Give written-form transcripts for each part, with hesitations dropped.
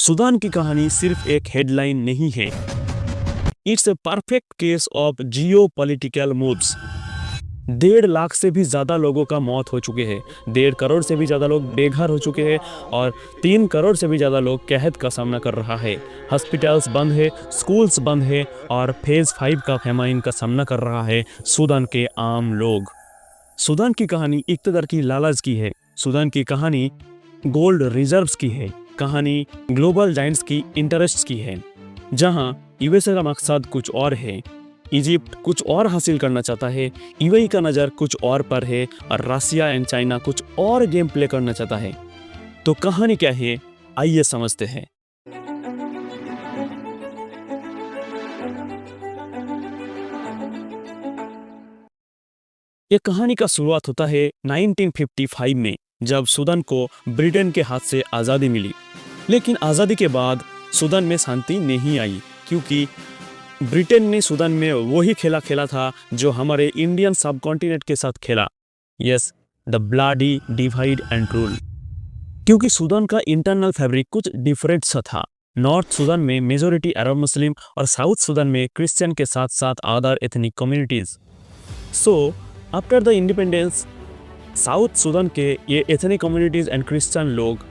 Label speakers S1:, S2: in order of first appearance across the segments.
S1: Sudan की कहानी सिर्फ एक हेडलाइन नहीं है, it's a perfect case of Jio political moves. 1.5 lakh से भी ज़्यादा लोगों का मौत हो चुके हैं, 1.5 करोड़ से भी ज़्यादा लोग बेघर हो चुके हैं और 3 करोड़ से भी ज़्यादा लोग कहत का सामना कर रहा है। हॉस्पिटल्स बंद है, स्कूल्स बंद है और फेज़ 5 का फेमाइन का सामना कर रहा है सूडान के आम लोग। सूडान की कहानी इक़्तिदार की लालच की है, सूडान की कहानी गोल्ड रिजर्व्स की है, कहानी ग्लोबल जाइंट्स की इंटरेस्ट्स की है। जहां यूएसए का मकसद कुछ और है, इजिप्ट कुछ और हासिल करना चाहता है, यूएई का नज़र कुछ और पर है और रसिया एंड चाइना कुछ और गेम प्ले करना चाहता है। तो कहानी क्या है, आइए समझते हैं। ये कहानी का शुरुआत होता है 1955 में, जब सूडान को ब्रिटेन के हाथ से आज़ादी मिली। लेकिन आज़ादी के बाद सूडान में शांति नहीं आई, क्योंकि ब्रिटेन ने सूडान में वही खेला खेला था जो हमारे इंडियन सब कॉन्टिनेंट के साथ खेला। Yes, the bloody divide and rule. क्योंकि सूडान का इंटरनल फैब्रिक कुछ डिफरेंट सा था। नॉर्थ सूडान में मेजोरिटी अरब मुस्लिम और साउथ सूडान में क्रिश्चियन के साथ साथ other ethnic communities. So after the independence south Sudan के ये एथनिक कम्युनिटीज एंड क्रिश्चियन लोग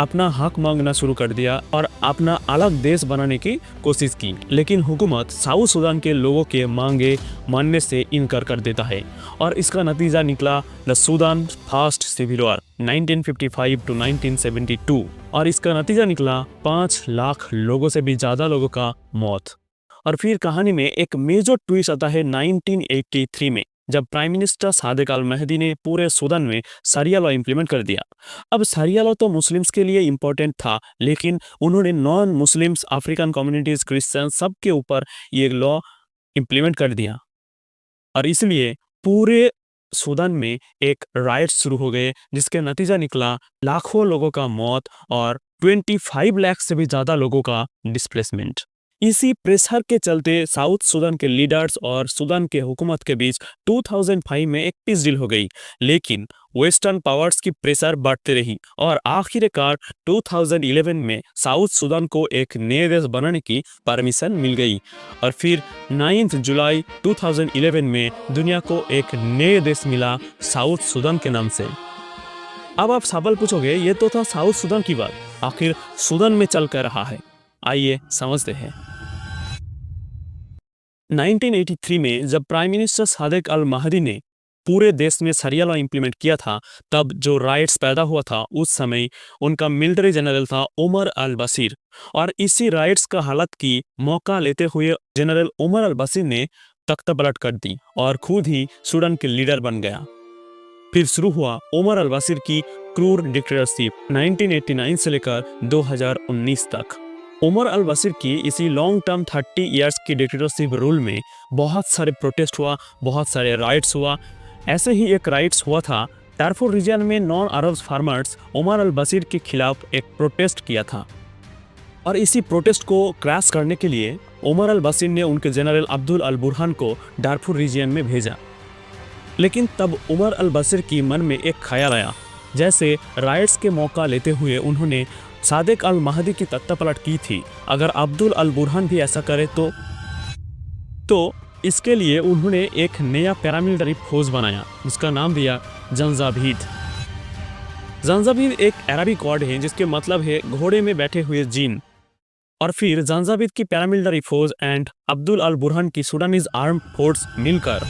S1: अपना हक मांगना शुरू कर दिया और अपना अलग देश बनाने की कोशिश की। लेकिन हुकूमत साउथ सूडान के लोगों के मांगे मानने से इनकार कर देता है और इसका नतीजा निकला the Sudan first civil war 1955 to 1972 और इसका नतीजा निकला 5 लाख लोगों से भी ज़्यादा लोगों का मौत। और फिर कहानी में एक मेजर ट्विस्ट आता है 1983 में, जब प्राइम मिनिस्टर सादिक अल महदी ने पूरे सूडान में शरिया लॉ इम्प्लीमेंट कर दिया। अब शरिया लॉ तो मुस्लिम्स के लिए इम्पोर्टेंट था, लेकिन उन्होंने non Muslims, African communities, Christian सबके ऊपर ये लॉ इम्प्लीमेंट कर दिया और इसलिए पूरे सूडान में एक राइट शुरू हो गए, जिसके नतीजा निकला लाखों लोगों का मौत और 25 लाख से भी ज़्यादा लोगों का डिस्प्लेसमेंट। इसी प्रेशर के चलते साउथ सूडान के लीडर्स और सूडान के हुकूमत के बीच 2005 में एक पीस डील हो गई, लेकिन वेस्टर्न पावर्स की प्रेशर बढ़ती रही और आखिरकार 2011 में साउथ सूडान को एक नए देश बनाने की परमिशन मिल गई और फिर 9 जुलाई 2011 में दुनिया को एक नए देश मिला साउथ सूडान के नाम से। अब आप सवाल पूछोगे, ये तो था साउथ सूडान की बात, आखिर सूडान में चल कर रहा है, आइए समझते हैं। 1983 में जब प्राइम मिनिस्टर सादिक अल महदी ने पूरे देश में शरिया लॉ इम्प्लीमेंट किया था, तब जो राइट्स पैदा हुआ था उस समय उनका मिलिट्री जनरल था उमर अल बशीर और इसी राइट्स का हालत की मौका लेते हुए जनरल उमर अल बशीर ने तख्ता पलट कर दी और खुद ही सूडान के लीडर बन गया। फिर शुरू हुआ उमर अल बशीर की क्रूर डिक्टेटरशिप 1989 से लेकर 2019 तक। उमर अल बशीर की इसी लॉन्ग टर्म 30 इयर्स की डिक्टेटरशिप रूल में बहुत सारे प्रोटेस्ट हुआ, बहुत सारे राइट्स हुआ। ऐसे ही एक राइट्स हुआ था डारफुर रीजन में नॉन अरब फार्मर्स उमर अल बशीर के खिलाफ एक प्रोटेस्ट किया था और इसी प्रोटेस्ट को क्रैश करने के लिए उमर अल बशीर ने उनके जनरल अब्दुल अल बुरहान को डारफुर रीजन में भेजा। लेकिन तब उमर अल बशीर की मन में एक ख्याल आया, जैसे राइट्स के मौका लेते हुए उन्होंने सादिक अल महदी की तख्ता पलट की थी, अगर अब्दुल अल बुरहान भी ऐसा करे तो इसके लिए उन्होंने एक नया पैरामिलिट्री फोर्स बनाया, जिसका नाम दिया जंजावीद। जंजावीद एक अरबिक वर्ड है जिसके मतलब है घोड़े में बैठे हुए जीन। और फिर जंजावीद की पैरामिलिट्री फोर्स एंड अब्दुल अल बुरहान की सूडानीज आर्म फोर्स मिलकर